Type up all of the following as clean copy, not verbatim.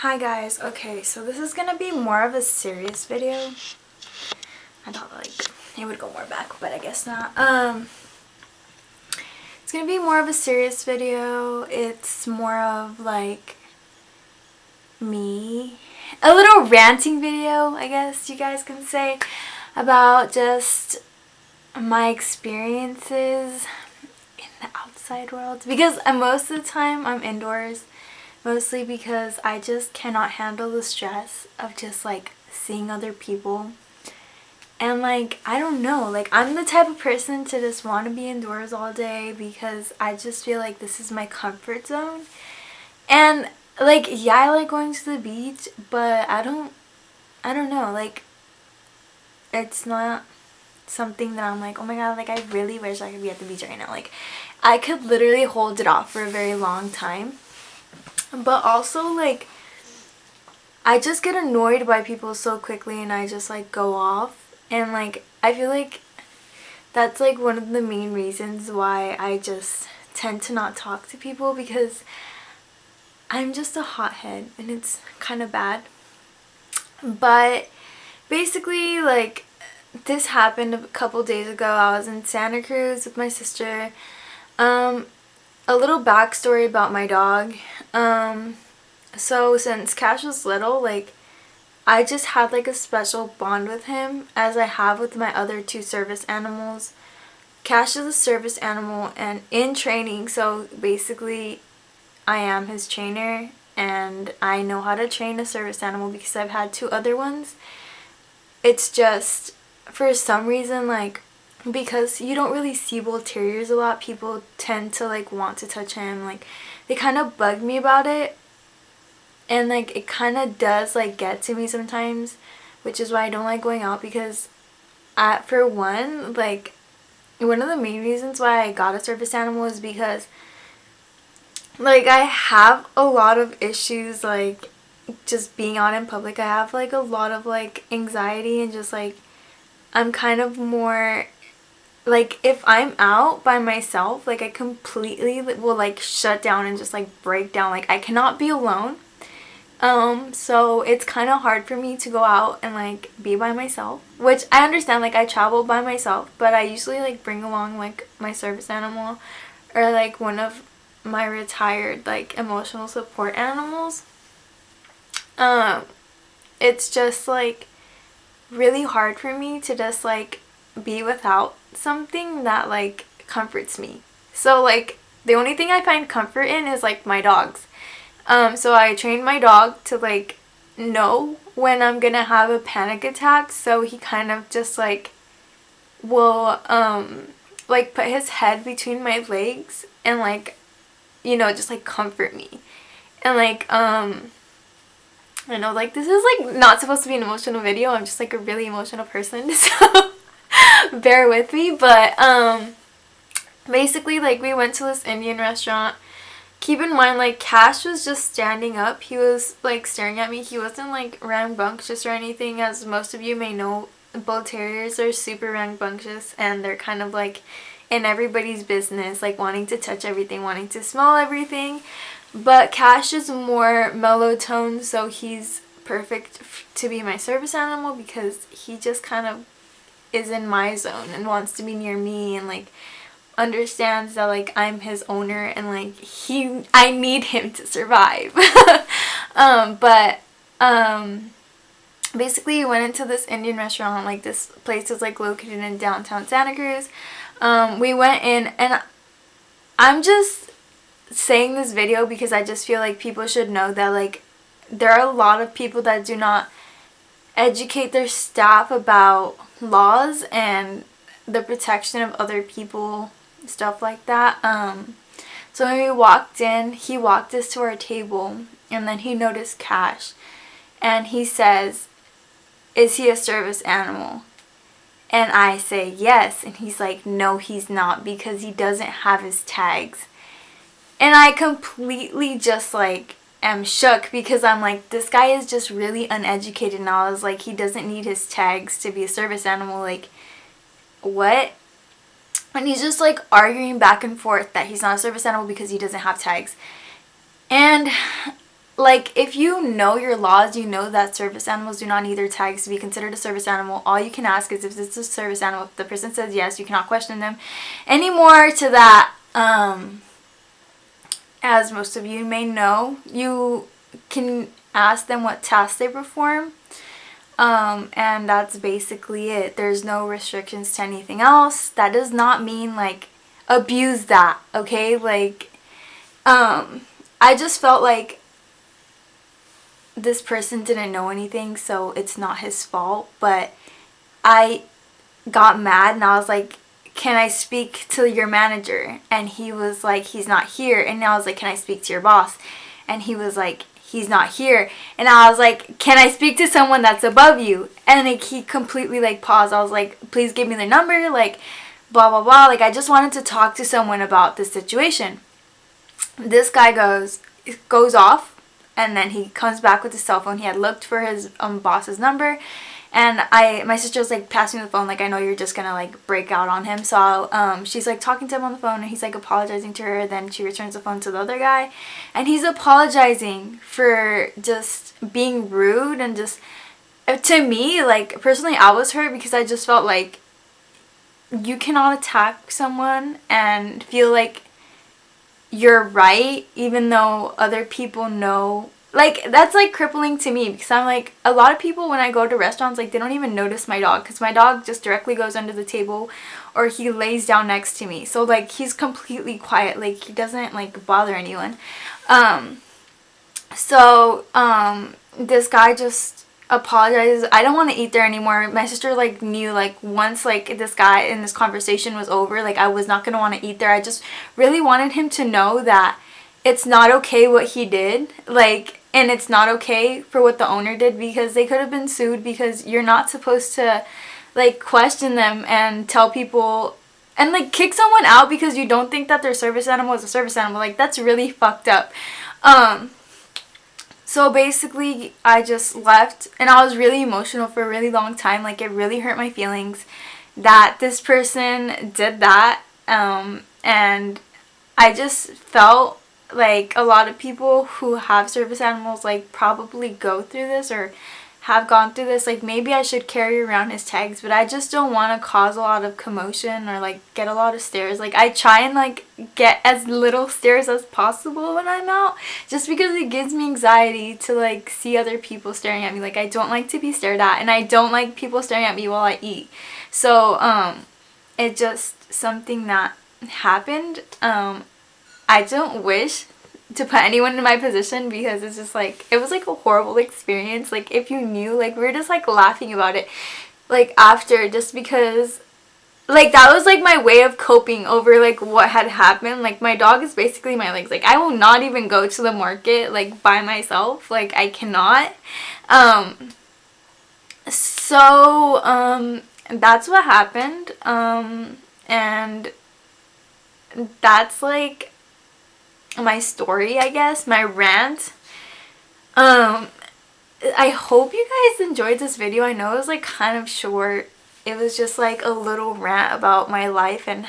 Hi guys, okay, so this is gonna be more of a serious video. I thought it would go more back, but I guess not. It's gonna be more of a serious video. It's more of like me, a little ranting video, I guess you guys can say, about just my experiences in the outside world, because most of the time I'm indoors. Mostly because I just cannot handle the stress of just like seeing other people. And like, I don't know, like I'm the type of person to just want to be indoors all day because I just feel like this is my comfort zone. And like, yeah, I like going to the beach, but I don't know, like it's not something that I'm like, oh my god, like I really wish I could be at the beach right now. Like I could literally hold it off for a very long time. But also, like, I just get annoyed by people so quickly and I just, like, go off. And, like, I feel like that's, like, one of the main reasons why I just tend to not talk to people, because I'm just a hothead and it's kind of bad. But basically, like, this happened a couple days ago. I was in Santa Cruz with my sister. A little backstory about my dog. So since Cash was little, like, I just had like a special bond with him as I have with my other two service animals. Cash is a service animal and in training, so basically I am his trainer and I know how to train a service animal because I've had two other ones. It's just, for some reason, like, because you don't really see bull terriers a lot, people tend to like want to touch him. Like, they kind of bug me about it. And like it kind of does like get to me sometimes, which is why I don't like going out, because for one, like, one of the main reasons why I got a service animal is because like I have a lot of issues, like just being out in public. I have like a lot of like anxiety and just like I'm kind of more like, if I'm out by myself, like I completely will like shut down and just like break down. Like I cannot be alone. So it's kind of hard for me to go out and like be by myself, which I understand. Like I travel by myself, but I usually like bring along like my service animal or like one of my retired like emotional support animals. It's just like really hard for me to just like be without something that like comforts me. So like the only thing I find comfort in is like my dogs. So I trained my dog to like know when I'm gonna have a panic attack, so he kind of just like will like put his head between my legs and like, you know, just like comfort me. And like I know like this is like not supposed to be an emotional video. I'm just like a really emotional person, so bear with me. But basically, like, we went to this Indian restaurant. Keep in mind, like, Cash was just standing up. He was, like, staring at me. He wasn't, like, rambunctious or anything. As most of you may know, bull terriers are super rambunctious, and they're kind of, like, in everybody's business, like, wanting to touch everything, wanting to smell everything. But Cash is more mellow tone, so he's perfect to be my service animal because he just kind of is in my zone and wants to be near me and, like, understands that like I'm his owner and like I need him to survive. But basically we went into this Indian restaurant. Like, this place is like located in downtown Santa Cruz. We went in, and I'm just saying this video because I just feel like people should know that like there are a lot of people that do not educate their staff about laws and the protection of other people, stuff like that. So when we walked in, he walked us to our table and then he noticed Cash and he says, "Is he a service animal?" And I say yes, and he's like, "No, he's not, because he doesn't have his tags." And I completely just like am shook because I'm like, this guy is just really uneducated now. I was like, he doesn't need his tags to be a service animal. Like, what? And he's just like arguing back and forth that he's not a service animal because he doesn't have tags. And like, if you know your laws, you know that service animals do not need their tags to be considered a service animal. All you can ask is if it's a service animal. If the person says yes, you cannot question them. Any more to that, as most of you may know, you can ask them what tasks they perform. And that's basically it. There's no restrictions to anything else. That does not mean, like, abuse that, okay? Like, I just felt like this person didn't know anything, so it's not his fault. But I got mad and I was like, can I speak to your manager? And he was like, he's not here. And I was like, can I speak to your boss? And he was like, he's not here. And I was like, can I speak to someone that's above you? And like, he completely like paused. I was like, please give me their number, like blah blah blah. Like, I just wanted to talk to someone about this situation. This guy goes off, and then he comes back with his cell phone. He had looked for his boss's number, and my sister was like, pass me the phone, like, I know you're just gonna like break out on him. So she's like talking to him on the phone, and he's like apologizing to her. Then she returns the phone to the other guy, and he's apologizing for just being rude. And just, to me, like, personally, I was hurt because I just felt like you cannot attack someone and feel like you're right even though other people know. Like, that's like crippling to me, because I'm like, a lot of people when I go to restaurants, like, they don't even notice my dog, because my dog just directly goes under the table or he lays down next to me. So like, he's completely quiet, like, he doesn't like bother anyone. This guy just apologizes. I don't want to eat there anymore. My sister like knew, like, once like this guy and this conversation was over, like, I was not gonna want to eat there. I just really wanted him to know that it's not okay what he did, like, and it's not okay for what the owner did, because they could have been sued, because you're not supposed to like question them and tell people and like kick someone out because you don't think that their service animal is a service animal. Like, that's really fucked up. So basically, I just left, and I was really emotional for a really long time. Like, it really hurt my feelings that this person did that. And I just felt like a lot of people who have service animals, like, probably go through this or have gone through this. Like, maybe I should carry around his tags, but I just don't want to cause a lot of commotion or like get a lot of stares. Like, I try and like get as little stares as possible when I'm out, just because it gives me anxiety to like see other people staring at me. Like, I don't like to be stared at, and I don't like people staring at me while I eat. So it's just something that happened. I don't wish to put anyone in my position, because it's just like, it was like a horrible experience. Like, if you knew, like, we were just like laughing about it like after, just because like that was like my way of coping over like what had happened. Like, my dog is basically my legs. Like, I will not even go to the market like by myself. Like, I cannot. That's what happened. And that's like my story, I guess, my rant. I hope you guys enjoyed this video. I know it was like kind of short. It was just like a little rant about my life and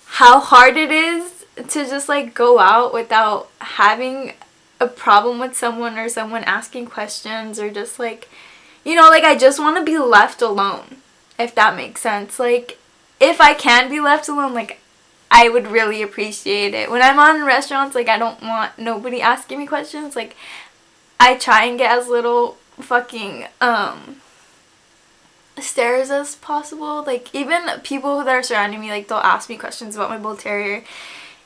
how hard it is to just like go out without having a problem with someone or someone asking questions, or just like, you know, like, I just want to be left alone, if that makes sense. Like, if I can be left alone, like, I would really appreciate it. When I'm on restaurants, like, I don't want nobody asking me questions. Like, I try and get as little fucking stares as possible. Like, even people that are surrounding me, like, they'll ask me questions about my bull terrier,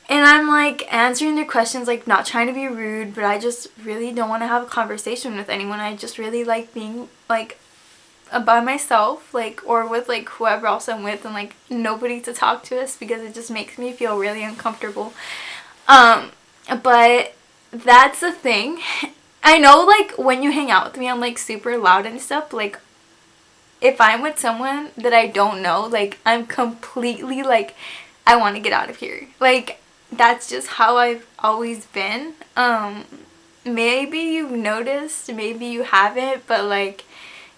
and I'm like answering their questions, like, not trying to be rude, but I just really don't want to have a conversation with anyone. I just really like being like by myself, like, or with like whoever else I'm with, and like nobody to talk to us, because it just makes me feel really uncomfortable. But that's the thing. I know, like, when you hang out with me, I'm like super loud and stuff. Like, if I'm with someone that I don't know, like, I'm completely like, I want to get out of here. Like, that's just how I've always been. Maybe you've noticed, maybe you haven't, but like,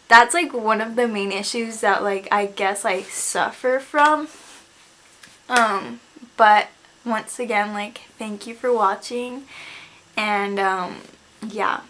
that's like one of the main issues that like I guess I suffer from. But once again, like, thank you for watching, and yeah,